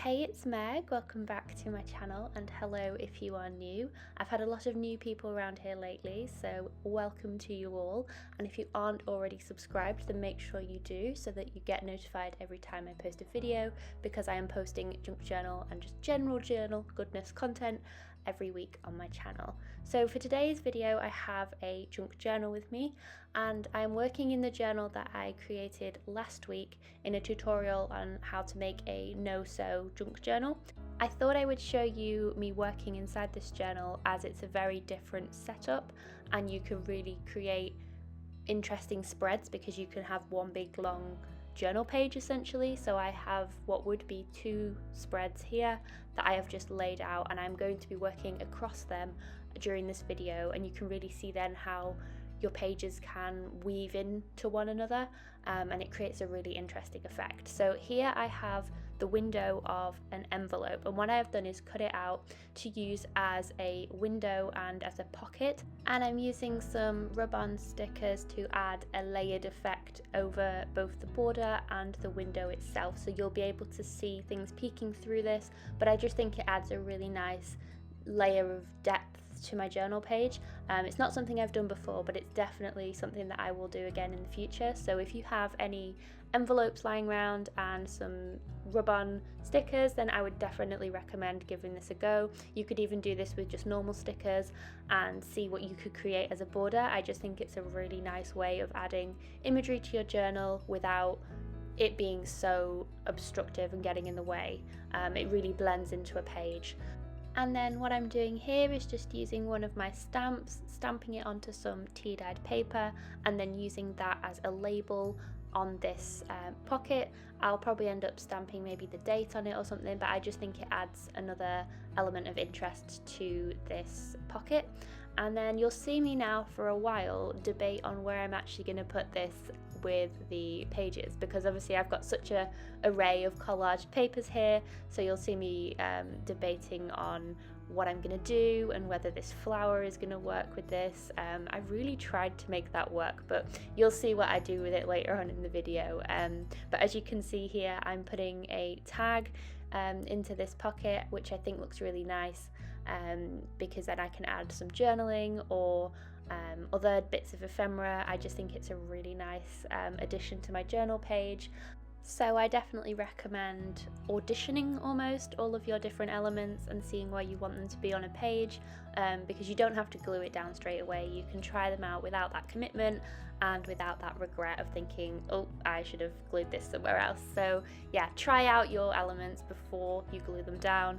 Hey, it's Meg, welcome back to my channel, and hello if you are new. I've had a lot of new people around here lately, so welcome to you all. And if you aren't already subscribed, then make sure you do so that you get notified every time I post a video, because I am posting junk journal and just general journal goodness content every week on my channel. So for today's video I have a junk journal with me, and I'm working in the journal that I created last week in a tutorial on how to make a no-sew junk journal. I thought I would show you me working inside this journal, as it's a very different setup and you can really create interesting spreads because you can have one big long journal page essentially. So I have what would be two spreads here that I have just laid out, and I'm going to be working across them during this video, and you can really see then how your pages can weave into one another, and it creates a really interesting effect. So here I have the window of an envelope, and what I have done is cut it out to use as a window and as a pocket, and I'm using some rub-on stickers to add a layered effect over both the border and the window itself, so you'll be able to see things peeking through this, but I just think it adds a really nice layer of depth to my journal page. It's not something I've done before, but it's definitely something that I will do again in the future. So if you have any envelopes lying around and some rub-on stickers, then I would definitely recommend giving this a go. You could even do this with just normal stickers and see what you could create as a border. I just think it's a really nice way of adding imagery to your journal without it being so obstructive and getting in the way. It really blends into a page. And then what I'm doing here is just using one of my stamps, stamping it onto some tea-dyed paper, and then using that as a label on this pocket. I'll probably end up stamping maybe the date on it or something, but I just think it adds another element of interest to this pocket. And then you'll see me now for a while debate on where I'm actually going to put this with the pages, because obviously I've got such a array of collaged papers here, so you'll see me debating on what I'm going to do and whether this flower is going to work with this. I really tried to make that work, but you'll see what I do with it later on in the video. But as you can see here, I'm putting a tag into this pocket, which I think looks really nice, because then I can add some journaling or other bits of ephemera. I just think it's a really nice addition to my journal page. So I definitely recommend auditioning almost all of your different elements and seeing where you want them to be on a page, because you don't have to glue it down straight away. You can try them out without that commitment and without that regret of thinking, oh, I should have glued this somewhere else. So yeah, try out your elements before you glue them down,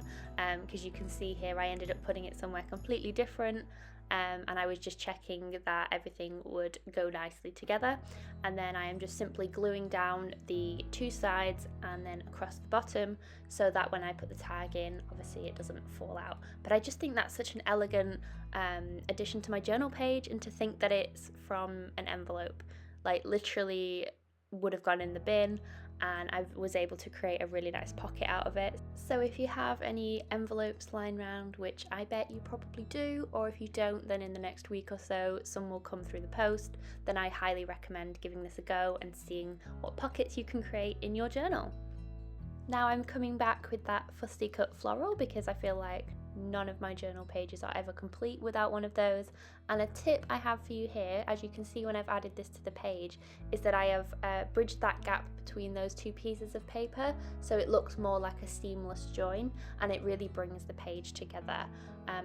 because you can see here I ended up putting it somewhere completely different. And I was just checking that everything would go nicely together, and then I am just simply gluing down the two sides and then across the bottom, so that when I put the tag in, obviously it doesn't fall out. But I just think that's such an elegant addition to my journal page, and to think that it's from an envelope, like literally would have gone in the bin, and I was able to create a really nice pocket out of it. So if you have any envelopes lying around, which I bet you probably do, or if you don't, then in the next week or so some will come through the post, then I highly recommend giving this a go and seeing what pockets you can create in your journal. Now I'm coming back with that fusty cut floral, because I feel like none of my journal pages are ever complete without one of those. And a tip I have for you here, as you can see when I've added this to the page, is that I have bridged that gap between those two pieces of paper, so it looks more like a seamless join, and it really brings the page together.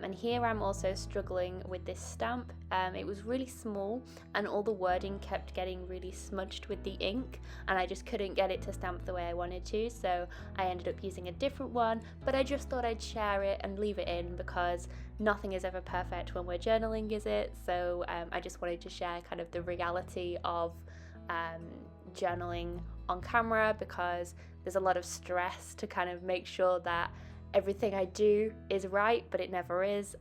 And here I'm also struggling with this stamp. It was really small, and all the wording kept getting really smudged with the ink, and I just couldn't get it to stamp the way I wanted to, so I ended up using a different one. But I just thought I'd share it and leave it in, because nothing is ever perfect when we're journaling, is it? So I just wanted to share kind of the reality of journaling on camera, because there's a lot of stress to kind of make sure that everything I do is right, but it never is.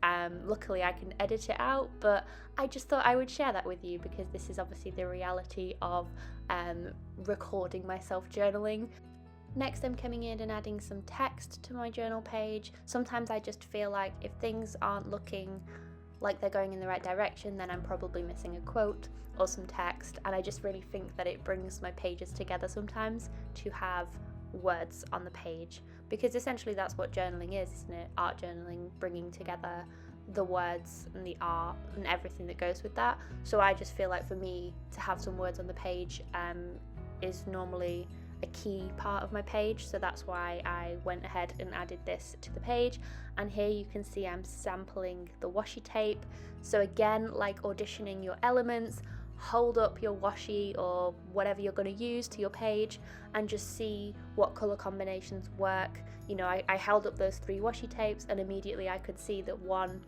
Luckily I can edit it out, but I just thought I would share that with you, because this is obviously the reality of recording myself journaling. Next, I'm coming in and adding some text to my journal page. Sometimes I just feel like if things aren't looking like they're going in the right direction, then I'm probably missing a quote or some text, and I just really think that it brings my pages together sometimes to have words on the page, because essentially that's what journaling is, isn't it? Art journaling, bringing together the words and the art and everything that goes with that. So I just feel like for me to have some words on the page is normally a key part of my page, so that's why I went ahead and added this to the page. And here you can see I'm sampling the washi tape. So again, like auditioning your elements, hold up your washi or whatever you're going to use to your page and just see what color combinations work. You know, I held up those 3 washi tapes and immediately I could see that one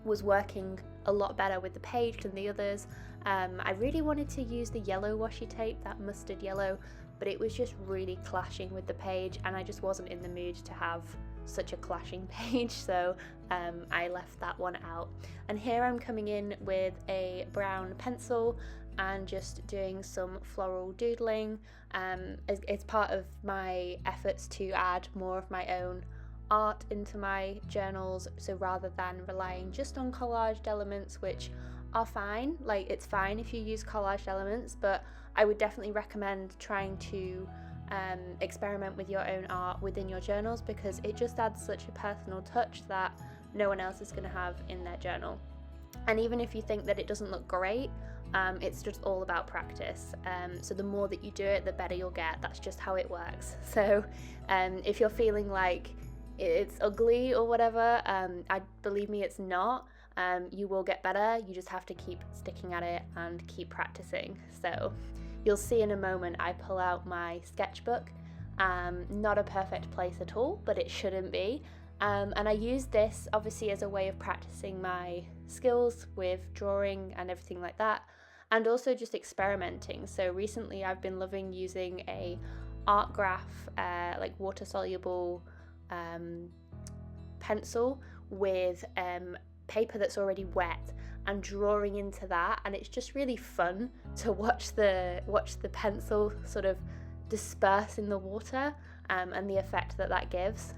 was working a lot better with the page than the others. I really wanted to use the yellow washi tape, that mustard yellow, but it was just really clashing with the page and I just wasn't in the mood to have such a clashing page, so I left that one out. And here I'm coming in with a brown pencil and just doing some floral doodling. It's part of my efforts to add more of my own art into my journals, so rather than relying just on collaged elements, which are fine, like it's fine if you use collaged elements, but I would definitely recommend trying to experiment with your own art within your journals, because it just adds such a personal touch that no one else is going to have in their journal. And even if you think that it doesn't look great, it's just all about practice. So the more that you do it, the better you'll get. That's just how it works. So if you're feeling like it's ugly or whatever, believe me, it's not. You will get better. You just have to keep sticking at it and keep practicing. So you'll see in a moment I pull out my sketchbook. Not a perfect place at all, but it shouldn't be. And I use this obviously as a way of practicing my skills with drawing and everything like that, and also just experimenting. So recently I've been loving using a art graph, like water soluble pencil with paper that's already wet and drawing into that, and it's just really fun to watch the pencil sort of disperse in the water and the effect that gives.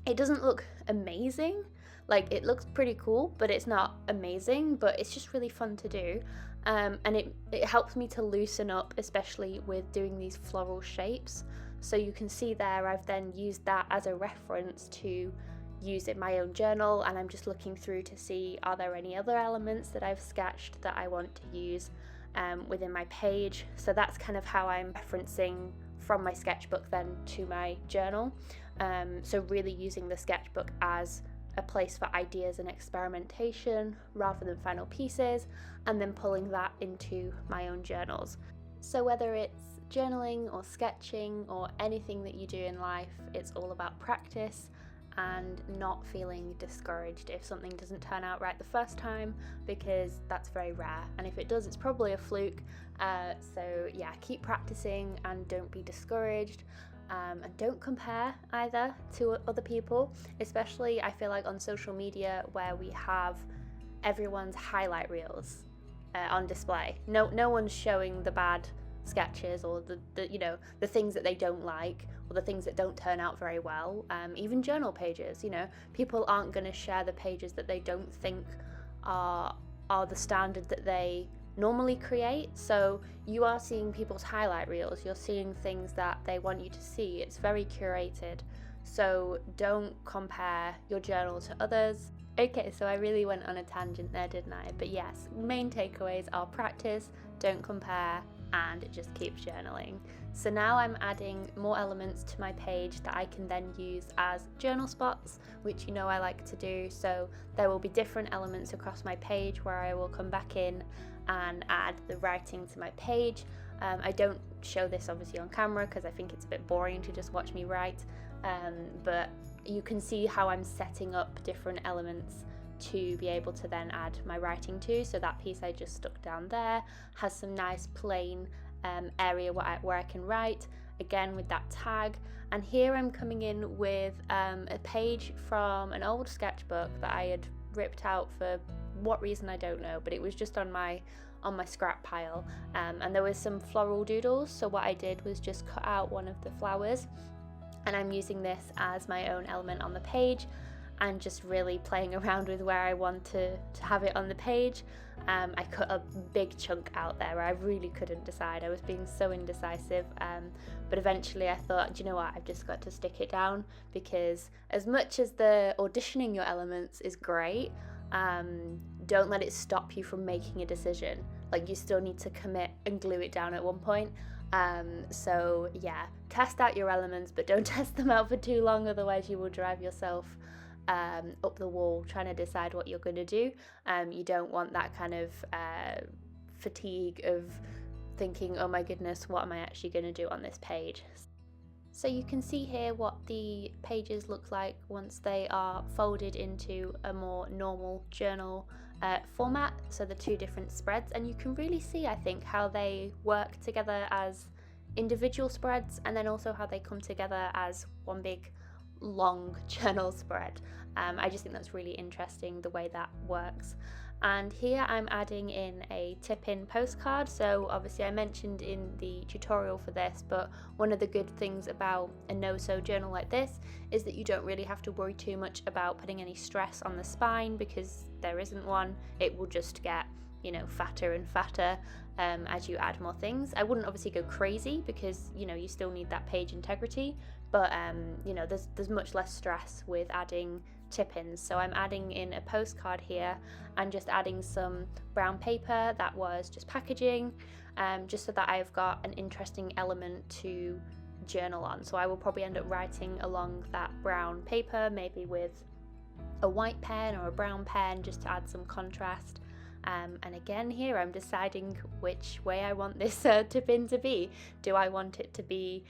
It doesn't look amazing, like it looks pretty cool, but it's not amazing, but it's just really fun to do. And it helps me to loosen up, especially with doing these floral shapes. So you can see there I've then used that as a reference to use in my own journal, and I'm just looking through to see, are there any other elements that I've sketched that I want to use within my page. So that's kind of how I'm referencing from my sketchbook then to my journal. So really using the sketchbook as a place for ideas and experimentation rather than final pieces, and then pulling that into my own journals. So whether it's journaling or sketching or anything that you do in life, it's all about practice and not feeling discouraged if something doesn't turn out right the first time, because that's very rare, and if it does, it's probably a fluke. So yeah, keep practicing and don't be discouraged. And don't compare either to other people, especially I feel like on social media, where we have everyone's highlight reels on display. No one's showing the bad sketches or the things that they don't like or the things that don't turn out very well. Even journal pages, people aren't going to share the pages that they don't think are the standard that they normally create. So you are seeing people's highlight reels, you're seeing things that they want you to see. It's very curated, so don't compare your journal to others. Okay, so I really went on a tangent there, didn't I? But yes, main takeaways are practice, don't compare, and just keep journaling. So now I'm adding more elements to my page that I can then use as journal spots, which I like to do. So there will be different elements across my page where I will come back in and add the writing to my page. I don't show this obviously on camera because I think it's a bit boring to just watch me write, but you can see how I'm setting up different elements to be able to then add my writing to. So that piece I just stuck down there has some nice plain area where I can write, again with that tag. And here I'm coming in with a page from an old sketchbook that I had ripped out for what reason I don't know, but it was just on my scrap pile, and there was some floral doodles. So what I did was just cut out one of the flowers, and I'm using this as my own element on the page. and just really playing around with where I want to have it on the page. I cut a big chunk out there where I really couldn't decide. I was being so indecisive, but eventually I thought, do you know what, I've just got to stick it down, because as much as the auditioning your elements is great, don't let it stop you from making a decision. Like, you still need to commit and glue it down at one point. So yeah, test out your elements, but don't test them out for too long, otherwise you will drive yourself up the wall trying to decide what you're going to do. You don't want that kind of fatigue of thinking, oh my goodness, what am I actually going to do on this page? So you can see here what the pages look like once they are folded into a more normal journal format, so the two different spreads, and you can really see, I think, how they work together as individual spreads, and then also how they come together as one big long journal spread. I just think that's really interesting the way that works. And here I'm adding in a tip-in postcard. So obviously I mentioned in the tutorial for this, but one of the good things about a no-sew journal like this is that you don't really have to worry too much about putting any stress on the spine, because there isn't one. It will just get, you know, fatter and fatter as you add more things. I wouldn't obviously go crazy, because, you know, you still need that page integrity, but you know, there's much less stress with adding tip-ins. So I'm adding in a postcard here and just adding some brown paper that was just packaging, just so that I've got an interesting element to journal on. So I will probably end up writing along that brown paper, maybe with a white pen or a brown pen, just to add some contrast. And again, here I'm deciding which way I want this tip-in to be. Do I want it to be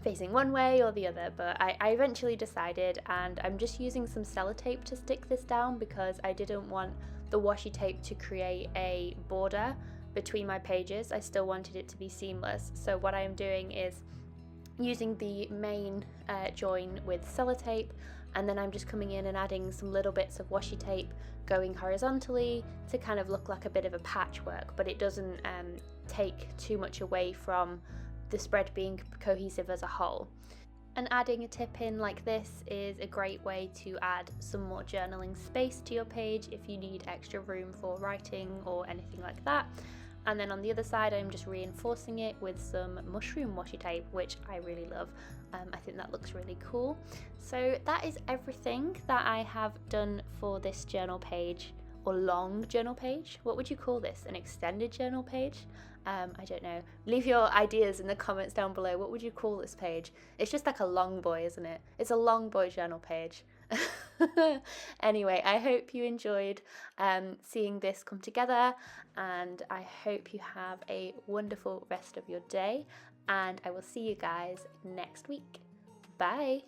facing one way or the other? But I eventually decided, and I'm just using some sellotape to stick this down, because I didn't want the washi tape to create a border between my pages. I still wanted it to be seamless. So what I am doing is using the main join with sellotape, and then I'm just coming in and adding some little bits of washi tape going horizontally to kind of look like a bit of a patchwork, but it doesn't take too much away from the spread being cohesive as a whole. And adding a tip in like this is a great way to add some more journaling space to your page if you need extra room for writing or anything like that. And then on the other side, I'm just reinforcing it with some mushroom washi tape, which I really love. I think that looks really cool. So that is everything that I have done for this journal page, or long journal page. What would you call this? An extended journal page? I don't know. Leave your ideas in the comments down below. What would you call this page? It's just like a long boy, isn't it? It's a long boy journal page. Anyway, I hope you enjoyed seeing this come together, and I hope you have a wonderful rest of your day, and I will see you guys next week. Bye!